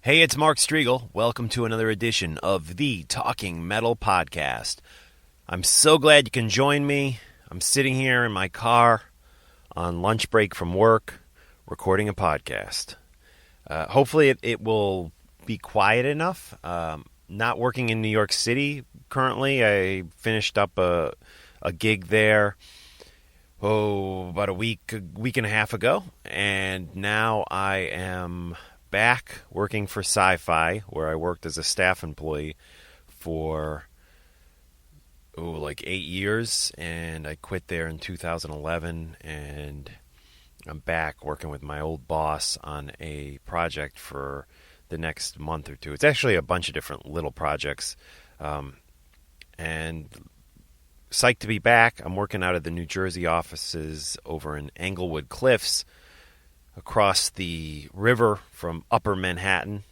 Hey, it's Mark Striegel. Welcome to another edition of the Talking Metal Podcast. I'm so glad you can join me. I'm sitting here in my car on lunch break from work recording a podcast. Hopefully it will be quiet enough. Not working in New York City currently. I finished up a gig there about a week and a half ago, and now I am back working for Sci-Fi, where I worked as a staff employee for like 8 years, and I quit there in 2011, and I'm back working with my old boss on a project for the next month or two. It's actually a bunch of different little projects, and psyched to be back. I'm working out of the New Jersey offices over in Englewood Cliffs, across the river from Upper Manhattan,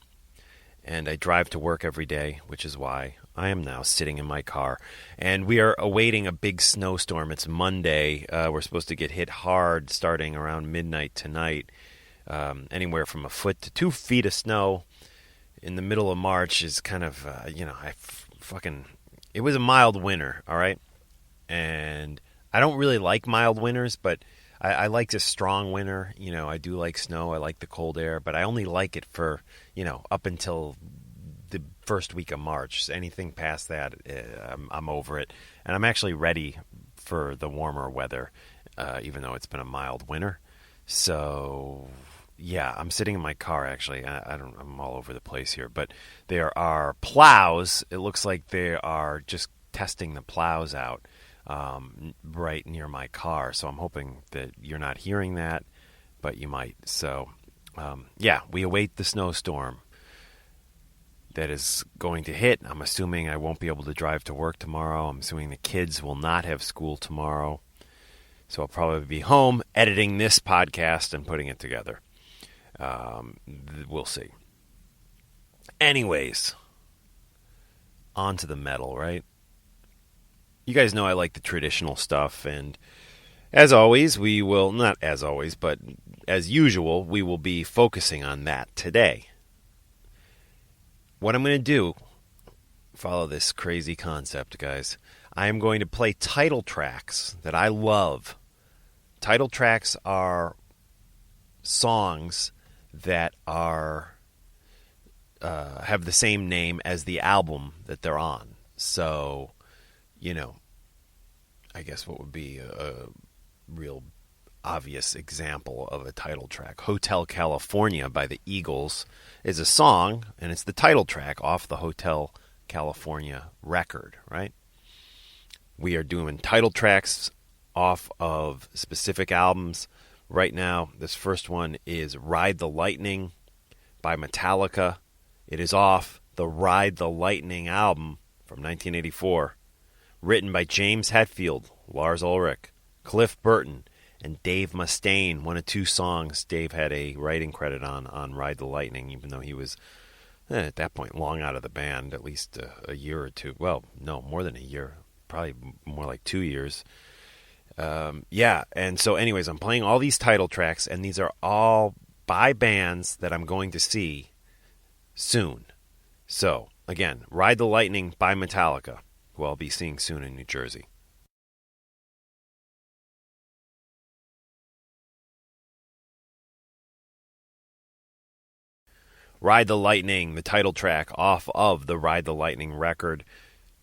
and I drive to work every day, which is why I am now sitting in my car. And we are awaiting a big snowstorm. It's Monday. We're supposed to get hit hard starting around midnight tonight. Anywhere from a foot to 2 feet of snow in the middle of March is kind of, it was a mild winter, all right? And I don't really like mild winters, but I like a strong winter. I do like snow. I like the cold air, but I only like it for, up until the first week of March. Anything past that, I'm over it. And I'm actually ready for the warmer weather, even though it's been a mild winter. So, yeah, I'm sitting in my car, actually. I'm all over the place here. But there are plows. It looks like they are just testing the plows out right near my car, so I'm hoping that you're not hearing that, but you might. So, we await the snowstorm that is going to hit. I'm assuming I won't be able to drive to work tomorrow. I'm assuming the kids will not have school tomorrow, so I'll probably be home editing this podcast and putting it together. We'll see. Anyways, on to the metal, right? You guys know I like the traditional stuff, and as always, not as always, but as usual, we will be focusing on that today. What I'm going to do, follow this crazy concept, guys. I am going to play title tracks that I love. Title tracks are songs that are have the same name as the album that they're on. So, I guess what would be a real obvious example of a title track. Hotel California by the Eagles is a song, and it's the title track off the Hotel California record, right? We are doing title tracks off of specific albums. Right now, this first one is Ride the Lightning by Metallica. It is off the Ride the Lightning album from 1984. Written by James Hetfield, Lars Ulrich, Cliff Burton, and Dave Mustaine. One of two songs Dave had a writing credit on Ride the Lightning, even though he was, at that point, long out of the band, at least a year or two. Well, no, more than a year. Probably more like 2 years. And so anyways, I'm playing all these title tracks, and these are all by bands that I'm going to see soon. So, again, Ride the Lightning by Metallica, who I'll be seeing soon in New Jersey. Ride the Lightning, the title track off of the Ride the Lightning record.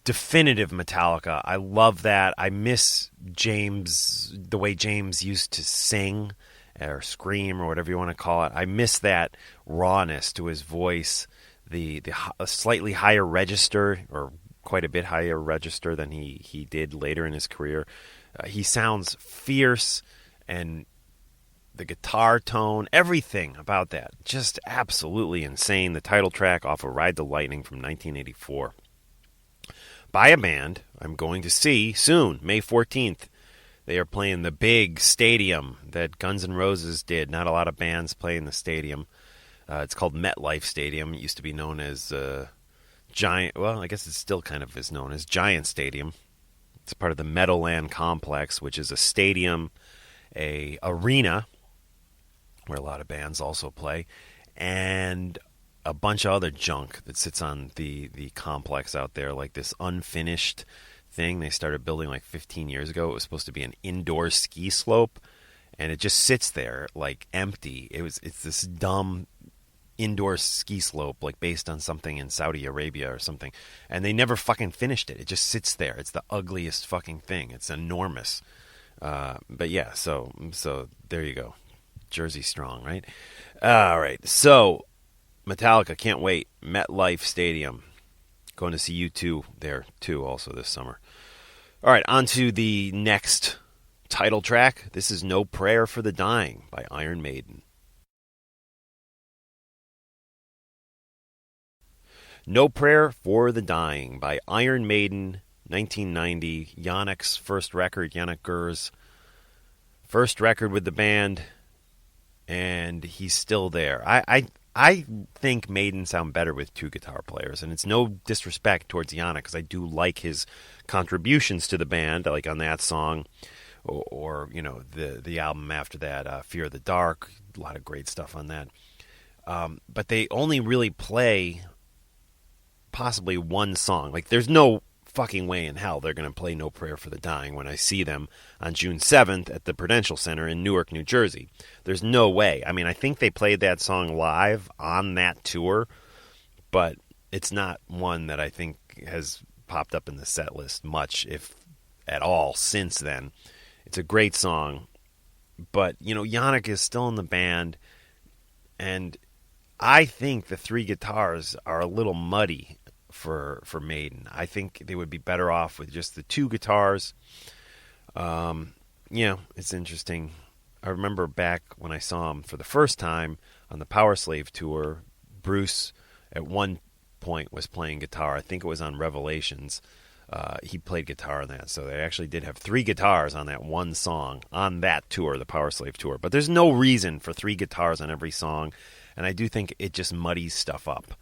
Definitive Metallica. I love that. I miss James, the way James used to sing or scream or whatever you want to call it. I miss that rawness to his voice, the slightly higher register, or quite a bit higher register than he did later in his career. He sounds fierce, and the guitar tone, everything about that, just absolutely insane. The title track off of Ride the Lightning from 1984. By a band I'm going to see soon, May 14th. They are playing the big stadium that Guns N' Roses did. Not a lot of bands play in the stadium. It's called MetLife Stadium. It used to be known as Giant. Well, I guess it still kind of is known as Giant Stadium. It's part of the Meadowland Complex, which is a stadium, a arena where a lot of bands also play, and a bunch of other junk that sits on the complex out there, like this unfinished thing they started building like 15 years ago. It was supposed to be an indoor ski slope, and it just sits there like empty. It's this dumb indoor ski slope, like based on something in Saudi Arabia or something, and they never fucking finished it. It just sits there. It's the ugliest fucking thing. It's enormous. But yeah, so there you go. Jersey strong, right? All right. So Metallica, can't wait. MetLife Stadium. Going to see U2 there too also this summer. All right, on to the next title track. This is No Prayer for the Dying by Iron Maiden. No Prayer for the Dying by Iron Maiden, 1990. Yannick's first record, Yannick Gur's first record with the band, and he's still there. I think Maiden sound better with two guitar players, and it's no disrespect towards Yannick, because I do like his contributions to the band, like on that song, or you know, the album after that, Fear of the Dark. A lot of great stuff on that. But they only really play possibly one song. Like, there's no fucking way in hell they're going to play No Prayer for the Dying when I see them on June 7th at the Prudential Center in Newark, New Jersey. There's no way. I mean, I think they played that song live on that tour, but it's not one that I think has popped up in the set list much, if at all, since then. It's a great song, but, you know, Yannick is still in the band, and I think the three guitars are a little muddy for Maiden. I think they would be better off with just the two guitars. Yeah, it's interesting. I remember back when I saw him for the first time on the Power Slave tour, Bruce at one point was playing guitar. I think it was on Revelations. He played guitar on that, so they actually did have three guitars on that one song on that tour, the Power Slave tour. But there's no reason for three guitars on every song, and I do think it just muddies stuff up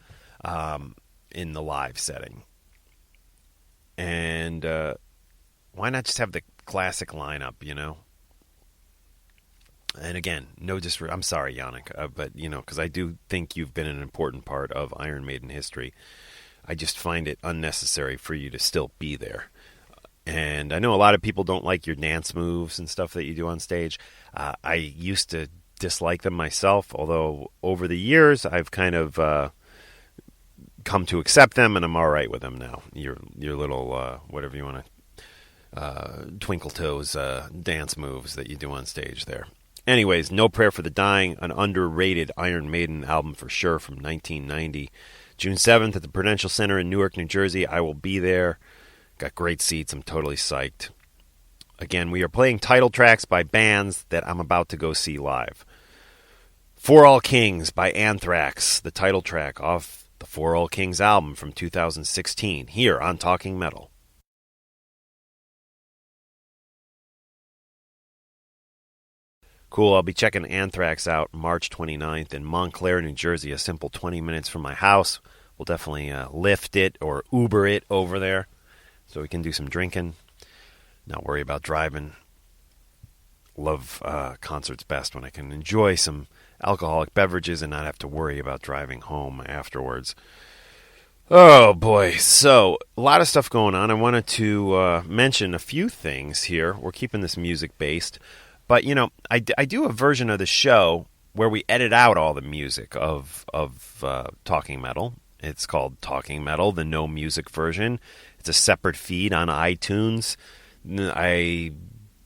in the live setting. And why not just have the classic lineup, you know? And again, I'm sorry, Yannick, but, you know, because I do think you've been an important part of Iron Maiden history. I just find it unnecessary for you to still be there. And I know a lot of people don't like your dance moves and stuff that you do on stage. I used to dislike them myself, although over the years I've kind of come to accept them, and I'm all right with them now. Your little whatever you want to twinkle toes dance moves that you do on stage there. Anyways, No Prayer for the Dying, an underrated Iron Maiden album for sure from 1990. June 7th at the Prudential Center in Newark, New Jersey. I will be there. Got great seats. I'm totally psyched. Again, we are playing title tracks by bands that I'm about to go see live. For All Kings by Anthrax, the title track off the For All Kings album from 2016, here on Talking Metal. Cool, I'll be checking Anthrax out March 29th in Montclair, New Jersey, a simple 20 minutes from my house. We'll definitely Lyft it or Uber it over there so we can do some drinking, not worry about driving. Love concerts best when I can enjoy some alcoholic beverages and not have to worry about driving home afterwards. Oh boy, so a lot of stuff going on. I wanted to mention a few things here. We're keeping this music based. But, you know, I do a version of the show where we edit out all the music of Talking Metal. It's called Talking Metal, the no music version. It's a separate feed on iTunes. I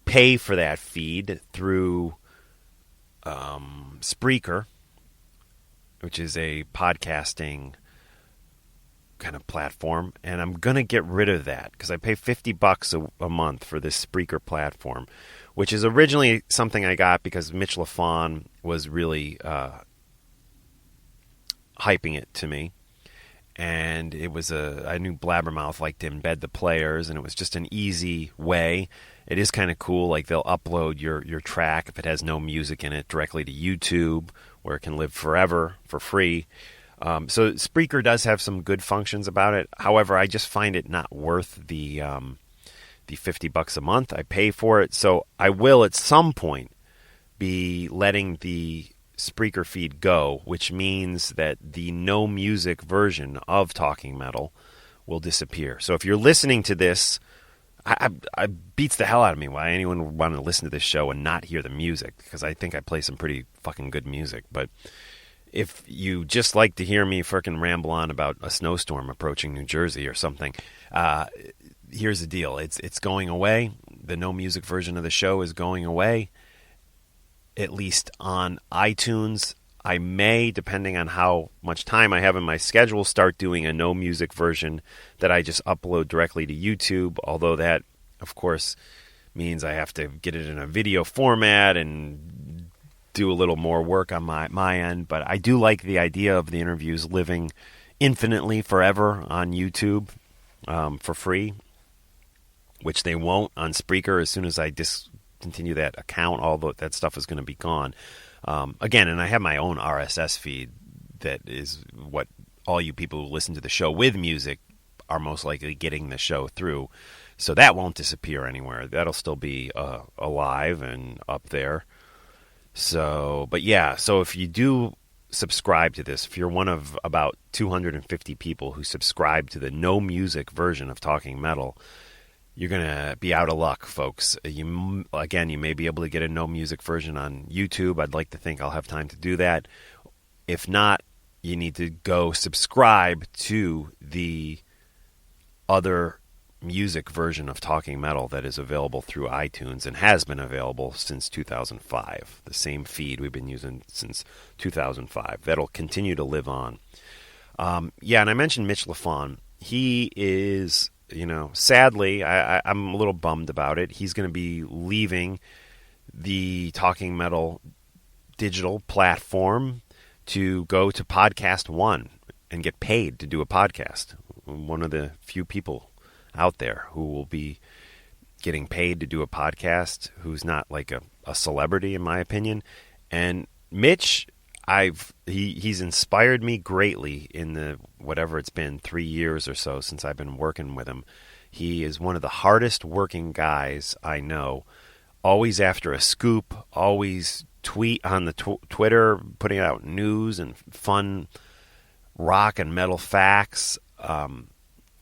pay for that feed through Spreaker, which is a podcasting kind of platform. And I'm going to get rid of that because I pay $50 a month for this Spreaker platform, which is originally something I got because Mitch LaFon was really hyping it to me. And it was I knew Blabbermouth liked to embed the players, and it was just an easy way. It is kind of cool. Like, they'll upload your track, if it has no music in it, directly to YouTube, where it can live forever for free. So Spreaker does have some good functions about it. However, I just find it not worth the $50 a month I pay for it. So I will at some point be letting the Spreaker feed go, which means that the no music version of Talking Metal will disappear. So if you're listening to this, I beats the hell out of me why anyone would want to listen to this show and not hear the music, because I think I play some pretty fucking good music. But if you just like to hear me frickin' ramble on about a snowstorm approaching New Jersey or something, here's the deal. It's going away. The no music version of the show is going away, at least on iTunes. I may, depending on how much time I have in my schedule, start doing a no music version that I just upload directly to YouTube, although that, of course, means I have to get it in a video format and do a little more work on my end. But I do like the idea of the interviews living infinitely forever on YouTube for free, which they won't on Spreaker. As soon as I discontinue that account, all that stuff is going to be gone. Again, and I have my own RSS feed that is what all you people who listen to the show with music are most likely getting the show through. So that won't disappear anywhere. That'll still be alive and up there. So, but yeah, so if you do subscribe to this, if you're one of about 250 people who subscribe to the no music version of Talking Metal, you're going to be out of luck, folks. You may be able to get a no music version on YouTube. I'd like to think I'll have time to do that. If not, you need to go subscribe to the other music version of Talking Metal that is available through iTunes and has been available since 2005. The same feed we've been using since 2005. That'll continue to live on. And I mentioned Mitch LaFon. He is... sadly, I'm a little bummed about it. He's going to be leaving the Talking Metal digital platform to go to Podcast One and get paid to do a podcast. One of the few people out there who will be getting paid to do a podcast, who's not like a celebrity, in my opinion. And Mitch... he's inspired me greatly in the whatever it's been 3 years or so since I've been working with him. He is one of the hardest working guys I know. Always after a scoop, always tweet on the Twitter, putting out news and fun rock and metal facts.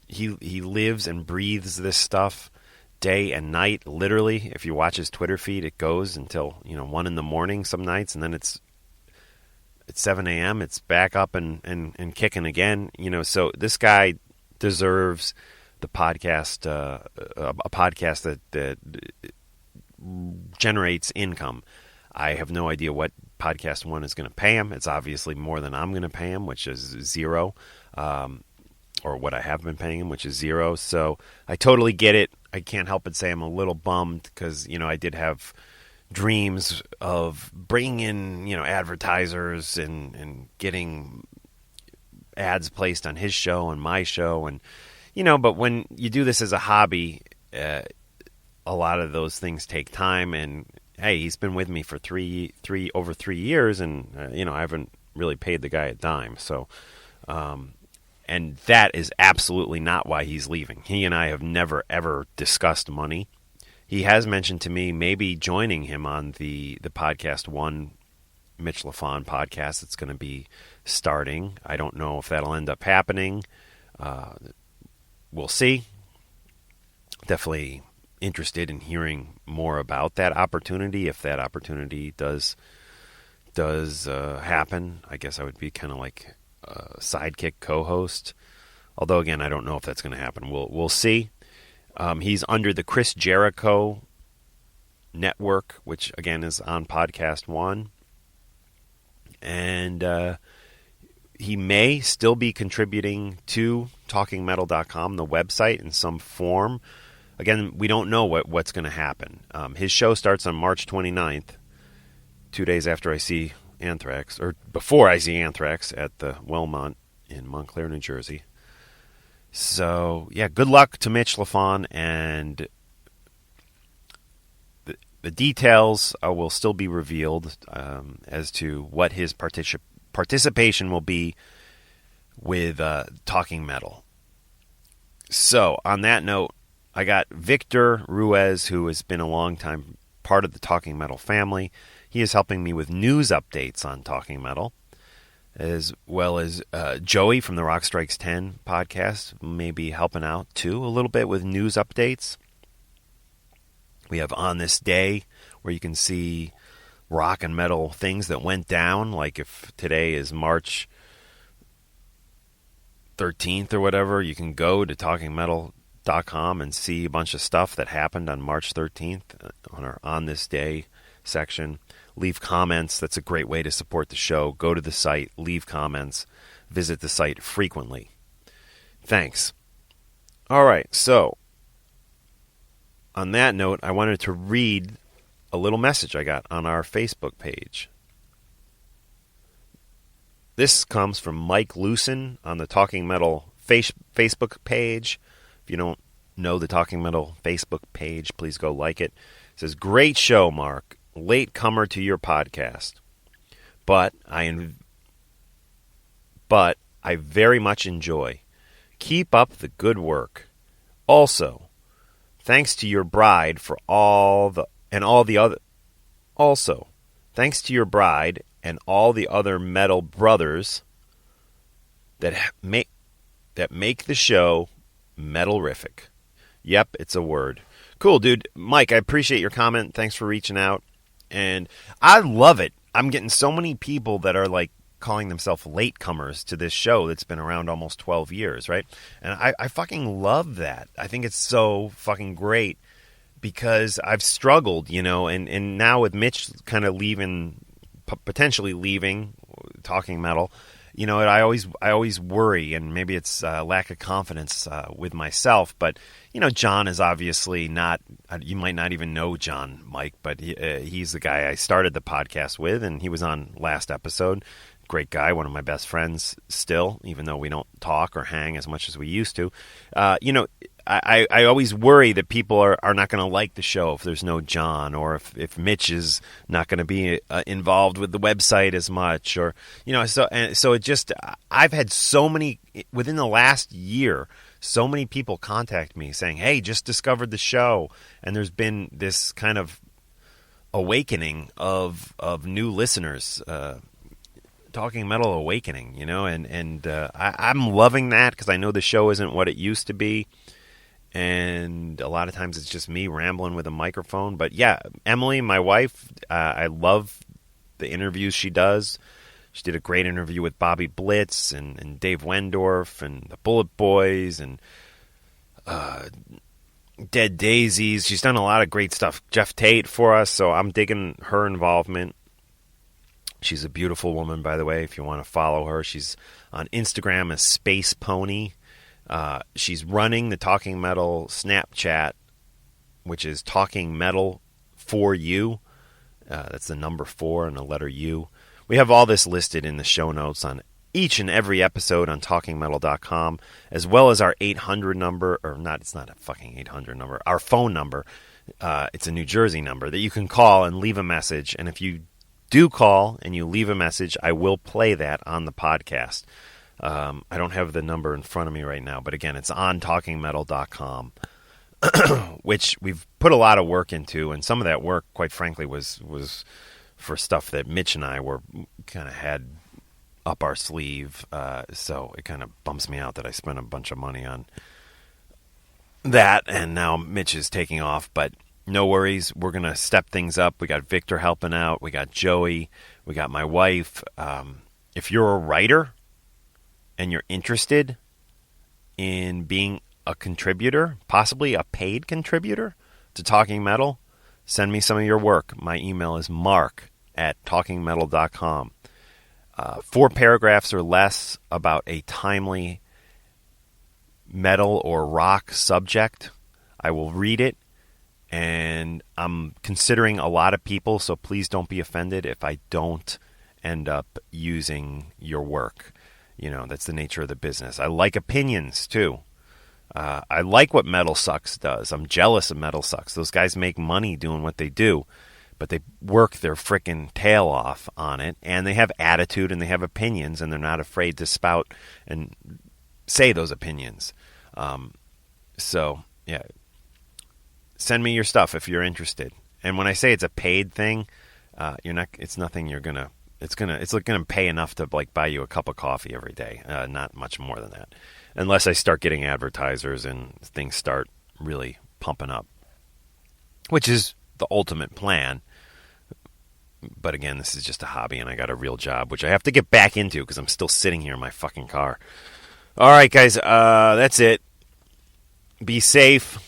He lives and breathes this stuff day and night. Literally, if you watch his Twitter feed, it goes until 1 in the morning some nights, and then it's 7 a.m. It's back up and kicking again. So this guy deserves the podcast, a podcast that generates income. I have no idea what Podcast One is going to pay him. It's obviously more than I'm going to pay him, which is zero, or what I have been paying him, which is zero. So I totally get it. I can't help but say I'm a little bummed because, I did have dreams of bringing in, advertisers and getting ads placed on his show and my show. And, but when you do this as a hobby, a lot of those things take time. And, hey, he's been with me for over 3 years, and, I haven't really paid the guy a dime. So, and that is absolutely not why he's leaving. He and I have never, ever discussed money. He has mentioned to me maybe joining him on the Podcast One Mitch LaFon podcast that's going to be starting. I don't know if that'll end up happening. We'll see. Definitely interested in hearing more about that opportunity. If that opportunity does happen, I guess I would be kind of like a sidekick co-host. Although, again, I don't know if that's going to happen. We'll see. He's under the Chris Jericho network, which, again, is on Podcast One. And he may still be contributing to TalkingMetal.com, the website, in some form. Again, we don't know what's going to happen. His show starts on March 29th, 2 days after I see Anthrax, or before I see Anthrax at the Wellmont in Montclair, New Jersey. So, yeah, good luck to Mitch LaFon, and the details will still be revealed as to what his participation will be with Talking Metal. So, on that note, I got Victor Ruiz, who has been a long time part of the Talking Metal family. He is helping me with news updates on Talking Metal, as well as Joey from the Rock Strikes 10 podcast may be helping out too a little bit with news updates. We have On This Day, where you can see rock and metal things that went down, like if today is March 13th or whatever, you can go to talkingmetal.com and see a bunch of stuff that happened on March 13th on our On This Day section. Leave comments. That's a great way to support the show. Go to the site, leave comments, visit the site frequently. Thanks. All right, so on that note, I wanted to read a little message I got on our Facebook page. This comes from Mike Lewson on the Talking Metal Facebook page. If you don't know the Talking Metal Facebook page, please go like it. It says, "Great show, Mark. Late comer to your podcast, but I very much enjoy. Keep up the good work. Also, thanks to your bride for thanks to your bride and all the other metal brothers that make the show metalrific." Yep, it's a word. Cool, dude. Mike, I appreciate your comment. Thanks for reaching out. And I love it. I'm getting so many people that are like calling themselves latecomers to this show that's been around almost 12 years, right? And I fucking love that. I think it's so fucking great because I've struggled, and now with Mitch kind of potentially leaving Talking Metal, I always worry, and maybe it's lack of confidence with myself. But John is obviously not. You might not even know John, Mike, but he's the guy I started the podcast with, and he was on last episode. Great guy, one of my best friends still, even though we don't talk or hang as much as we used to. I always worry that people are not going to like the show if there's no John, or if Mitch is not going to be involved with the website as much, or so it just, I've had so many within the last year, so many people contact me saying, "Hey, just discovered the show," and there's been this kind of awakening of new listeners. Talking Metal awakening, and I'm loving that because I know the show isn't what it used to be. And a lot of times it's just me rambling with a microphone. But yeah, Emily, my wife, I love the interviews she does. She did a great interview with Bobby Blitz and Dave Wendorf and the Bullet Boys and Dead Daisies. She's done a lot of great stuff. Jeff Tate for us, so I'm digging her involvement. She's a beautiful woman, by the way, if you want to follow her. She's on Instagram as Space Pony. She's running the Talking Metal Snapchat, which is Talking Metal for You. That's the number 4 and the letter U. We have all this listed in the show notes on each and every episode on TalkingMetal.com, as well as our 800 number, or not, it's not a fucking 800 number, our phone number. It's a New Jersey number that you can call and leave a message, and if you do call and you leave a message, I will play that on the podcast. I don't have the number in front of me right now, but again, it's on talkingmetal.com, which we've put a lot of work into, and some of that work, quite frankly, was for stuff that Mitch and I were kind of had up our sleeve, so it kind of bumps me out that I spent a bunch of money on that, and now Mitch is taking off, but no worries, we're going to step things up. We got Victor helping out, we got Joey, we got my wife. If you're a writer and you're interested in being a contributor, possibly a paid contributor to Talking Metal, send me some of your work. My email is mark@talkingmetal.com. 4 paragraphs or less about a timely metal or rock subject. I will read it, and I'm considering a lot of people, so please don't be offended if I don't end up using your work. That's the nature of the business. I like opinions, too. I like what Metal Sucks does. I'm jealous of Metal Sucks. Those guys make money doing what they do, but they work their frickin' tail off on it, and they have attitude, and they have opinions, and they're not afraid to spout and say those opinions. So, yeah. Send me your stuff if you're interested. And when I say it's a paid thing, You're not. It's nothing you're gonna. It's like gonna pay enough to like buy you a cup of coffee every day. Not much more than that, unless I start getting advertisers and things start really pumping up, which is the ultimate plan. But again, this is just a hobby, and I got a real job, which I have to get back into because I'm still sitting here in my fucking car. All right, guys, that's it. Be safe.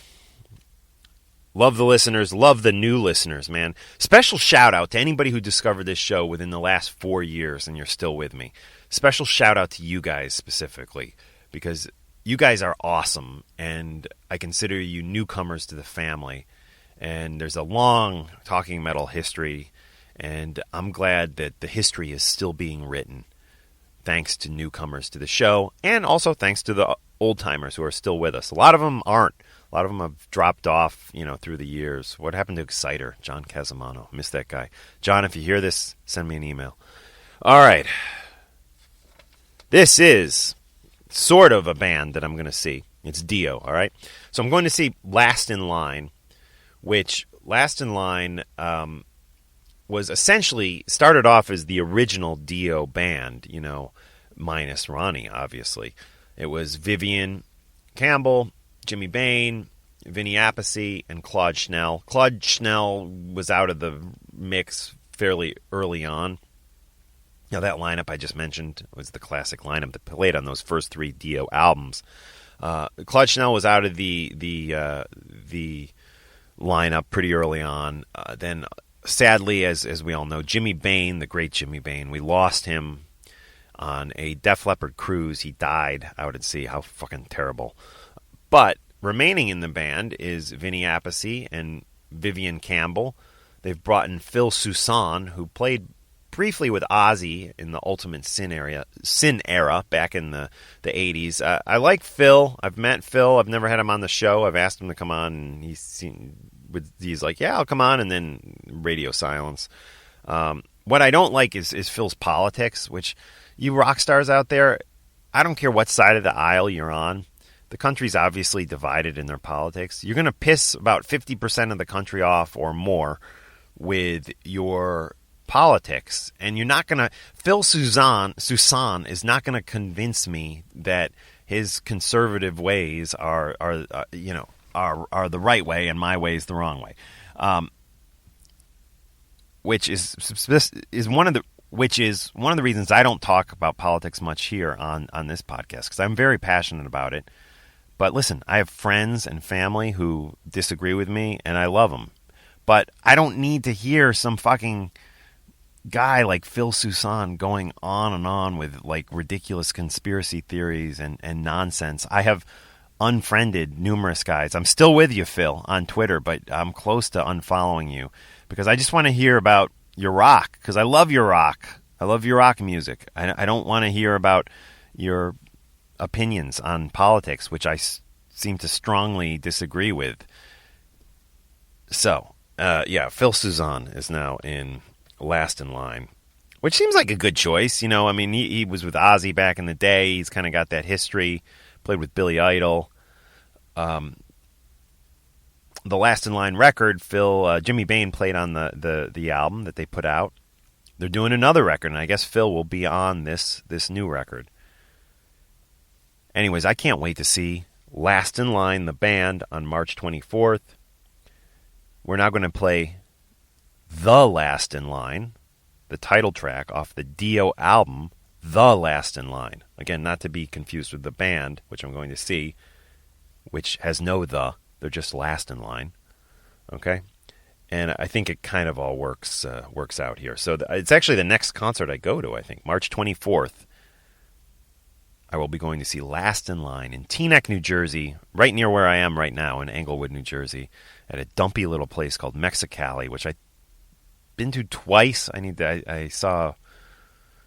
Love the listeners. Love the new listeners, man. Special shout out to anybody who discovered this show within the last 4 years and you're still with me. Special shout out to you guys specifically because you guys are awesome, and I consider you newcomers to the family. And there's a long Talking Metal history, and I'm glad that the history is still being written thanks to newcomers to the show, and also thanks to the old-timers who are still with us. A lot of them aren't. A lot of them have dropped off, through the years. What happened to Exciter? John Casamano. Miss that guy. John, if you hear this, send me an email. All right. This is sort of a band that I'm going to see. It's Dio, all right? So I'm going to see Last in Line, which Last in Line was essentially started off as the original Dio band, minus Ronnie, obviously. It was Vivian Campbell, Jimmy Bain, Vinny Appice, and Claude Schnell. Claude Schnell was out of the mix fairly early on. Now, that lineup I just mentioned was the classic lineup that played on those first 3 Dio albums. Claude Schnell was out of the lineup pretty early on. Then, sadly, as we all know, Jimmy Bain, the great Jimmy Bain, we lost him on a Def Leppard cruise. He died out at sea. How fucking terrible. But remaining in the band is Vinny Appice and Vivian Campbell. They've brought in Phil Soussan, who played briefly with Ozzy in the Ultimate Sin era back in the 80s. I like Phil. I've met Phil. I've never had him on the show. I've asked him to come on, and he's like, yeah, I'll come on, and then radio silence. What I don't like is Phil's politics, which you rock stars out there, I don't care what side of the aisle you're on. The country's obviously divided in their politics. You're going to piss about 50% of the country off or more with your politics, and you're not going to. Phil Soussan is not going to convince me that his conservative ways are the right way and my way is the wrong way, which is one of the reasons I don't talk about politics much here on this podcast, because I'm very passionate about it. But listen, I have friends and family who disagree with me, and I love them. But I don't need to hear some fucking guy like Phil Soussan going on and on with like ridiculous conspiracy theories and nonsense. I have unfriended numerous guys. I'm still with you, Phil, on Twitter, but I'm close to unfollowing you because I just want to hear about your rock, because I love your rock. I love your rock music. I don't want to hear about your opinions on politics, which I seem to strongly disagree with. So, Phil Soussan is now in Last in Line, which seems like a good choice. I mean, he was with Ozzy back in the day. He's kind of got that history. Played with Billy Idol. The Last in Line record, Jimmy Bain played on the album that they put out. They're doing another record, and I guess Phil will be on this new record. Anyways, I can't wait to see Last in Line, the band, on March 24th. We're now going to play The Last in Line, the title track off the Dio album, The Last in Line. Again, not to be confused with the band, which I'm going to see, which has no the. They're just Last in Line. Okay? And I think it kind of all works out here. So it's actually the next concert I go to, I think. March 24th. I will be going to see Last in Line in Teaneck, New Jersey, right near where I am right now in Englewood, New Jersey, at a dumpy little place called Mexicali, which I've been to twice. I saw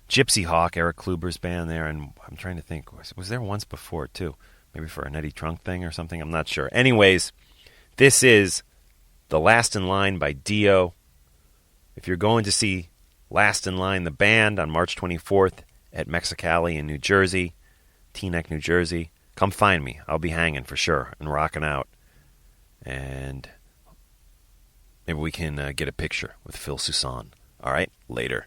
Gypsy Hawk, Eric Kluber's band there, and I'm trying to think, was there once before too? Maybe for an Eddie Trunk thing or something? I'm not sure. Anyways, this is The Last in Line by Dio. If you're going to see Last in Line, the band, on March 24th at Mexicali in New Jersey, Teaneck, New Jersey, come find me. I'll be hanging for sure and rocking out. And maybe we can get a picture with Phil Soussan. All right, later.